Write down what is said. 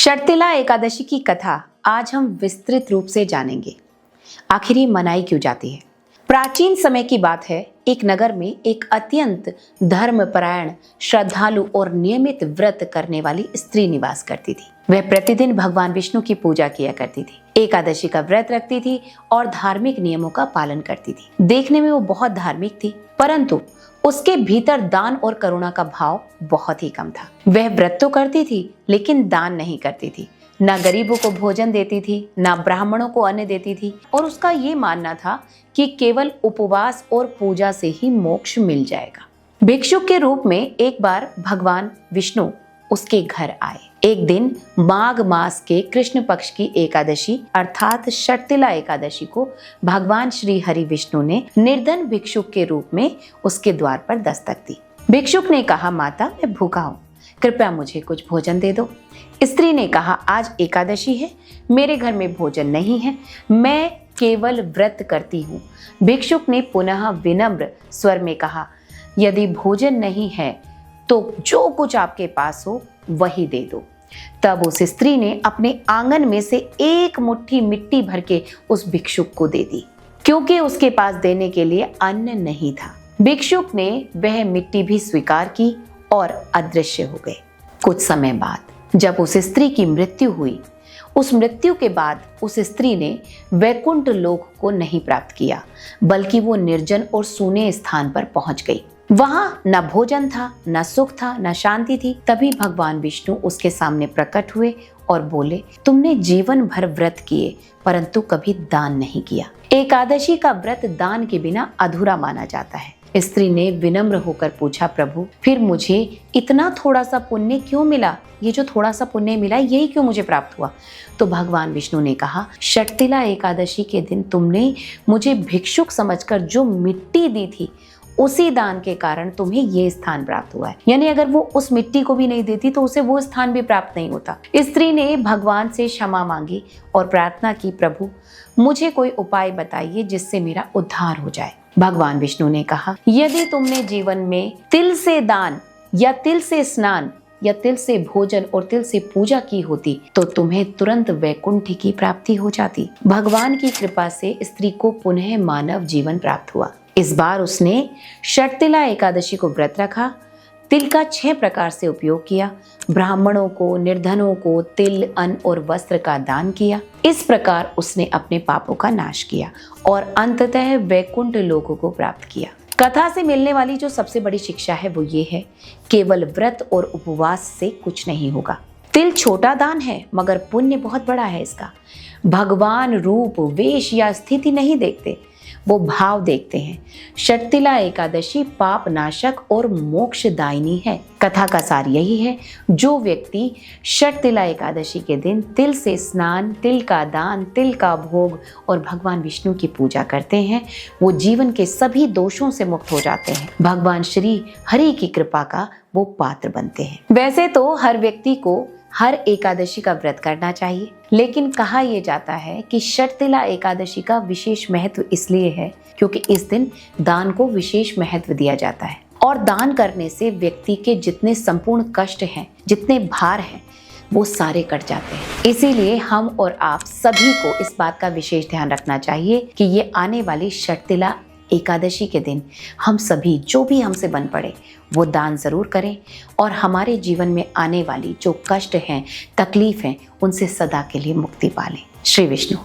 शर्तिला एकादशी की कथा आज हम विस्तृत रूप से जानेंगे। आखिर ये मनाई क्यों जाती है? प्राचीन समय की बात है। एक नगर में एक अत्यंत धर्मपरायण, श्रद्धालु और नियमित व्रत करने वाली स्त्री निवास करती थी। वह प्रतिदिन भगवान विष्णु की पूजा किया करती थी, एकादशी का व्रत रखती थी और धार्मिक नियमों का पालन करती थी। देखने में वो बहुत धार्मिक थी, परंतु उसके भीतर दान और करुणा का भाव बहुत ही कम था। वह व्रत तो करती थी, लेकिन दान नहीं करती थी। ना गरीबों को भोजन देती थी, ना ब्राह्मणों को अन्न देती थी, और उसका ये मानना था कि केवल उपवास और पूजा से ही मोक्ष मिल जाएगा। भिक्षुक के रूप में एक बार भगवान विष्णु उसके घर आए। एक दिन माघ मास के कृष्ण पक्ष की एकादशी अर्थात शर्तिला एकादशी को भगवान श्री हरि विष्णु ने निर्धन भिक्षुक के रूप में उसके द्वार पर दस्तक दी। भिक्षुक ने कहा, माता मैं भूखा हूँ, कृपया मुझे कुछ भोजन दे दो। स्त्री ने कहा, आज एकादशी है, मेरे घर में भोजन नहीं है, मैं केवल व्रत करती हूँ। भिक्षुक ने पुनः विनम्र स्वर में कहा, यदि भोजन नहीं है तो जो कुछ आपके पास हो वही दे दो। तब उस स्त्री ने अपने आंगन में से एक मुट्ठी मिट्टी भर के उस भिक्षुक को दे दी, क्योंकि उसके पास देने के लिए अन्न नहीं था। भिक्षुक ने वह मिट्टी भी स्वीकार की और अदृश्य हो गए। कुछ समय बाद जब उस स्त्री की मृत्यु हुई, उस मृत्यु के बाद उस स्त्री ने वैकुंठ लोक को नहीं प्राप्त किया, बल्कि वो निर्जन और सूने स्थान पर पहुंच गई। वहां न भोजन था, न सुख था, न शांति थी। तभी भगवान विष्णु उसके सामने प्रकट हुए और बोले, तुमने जीवन भर व्रत किए परंतु कभी दान नहीं किया। एकादशी का व्रत दान के बिना अधूरा माना जाता है। स्त्री ने विनम्र होकर पूछा, प्रभु फिर मुझे इतना थोड़ा सा पुण्य क्यों मिला? ये जो थोड़ा सा पुण्य मिला यही क्यों मुझे प्राप्त हुआ? तो भगवान विष्णु ने कहा, शर्तिला एकादशी के दिन तुमने मुझे भिक्षुक समझकर जो मिट्टी दी थी, उसी दान के कारण तुम्हें ये स्थान प्राप्त हुआ है। यानी अगर वो उस मिट्टी को भी नहीं देती तो उसे वो स्थान भी प्राप्त नहीं होता। स्त्री ने भगवान से क्षमा मांगी और प्रार्थना की, प्रभु मुझे कोई उपाय बताइए जिससे मेरा उद्धार हो जाए। भगवान विष्णु ने कहा, यदि तुमने जीवन में तिल से दान या तिल से स्नान या तिल से भोजन और तिल से पूजा की होती तो तुम्हें तुरंत वैकुंठ की प्राप्ति हो जाती। भगवान की कृपा से स्त्री को पुनः मानव जीवन प्राप्त हुआ। इस बार उसने शर्तिला एकादशी को व्रत रखा, तिल का 6 प्रकार से उपयोग किया, ब्राह्मणों को, निर्धनों को तिल, अन्न और वस्त्र का दान किया। इस प्रकार उसने अपने पापों का नाश किया और अंततः वैकुंठ लोकों को प्राप्त किया। कथा से मिलने वाली जो सबसे बड़ी शिक्षा है वो ये है, केवल व्रत और उपवास से कुछ नहीं होगा। तिल छोटा दान है मगर पुण्य बहुत बड़ा है इसका। भगवान रूप, वेश या स्थिति नहीं देखते, वो भाव देखते हैं। शर्तिला एकादशी पाप नाशक और मोक्षदायिनी है। कथा का सार यही है, जो व्यक्ति शर्तिला एकादशी के दिन तिल से स्नान, तिल का दान, तिल का भोग और भगवान विष्णु की पूजा करते हैं, वो जीवन के सभी दोषों से मुक्त हो जाते हैं। भगवान श्री हरि की कृपा का वो पात्र बनते हैं। वैसे तो हर व्यक्ति को हर एकादशी का व्रत करना चाहिए, लेकिन कहा यह जाता है कि शर्तिला एकादशी का विशेष महत्व इसलिए है क्योंकि इस दिन दान को विशेष महत्व दिया जाता है और दान करने से व्यक्ति के जितने संपूर्ण कष्ट हैं, जितने भार हैं, वो सारे कट जाते हैं। इसीलिए हम और आप सभी को इस बात का विशेष ध्यान रखना चाहिए कि ये आने वाली शर्तिला एकादशी के दिन हम सभी जो भी हमसे बन पड़े वो दान जरूर करें और हमारे जीवन में आने वाली जो कष्ट हैं, तकलीफ हैं, उनसे सदा के लिए मुक्ति पालें। श्री विष्णु।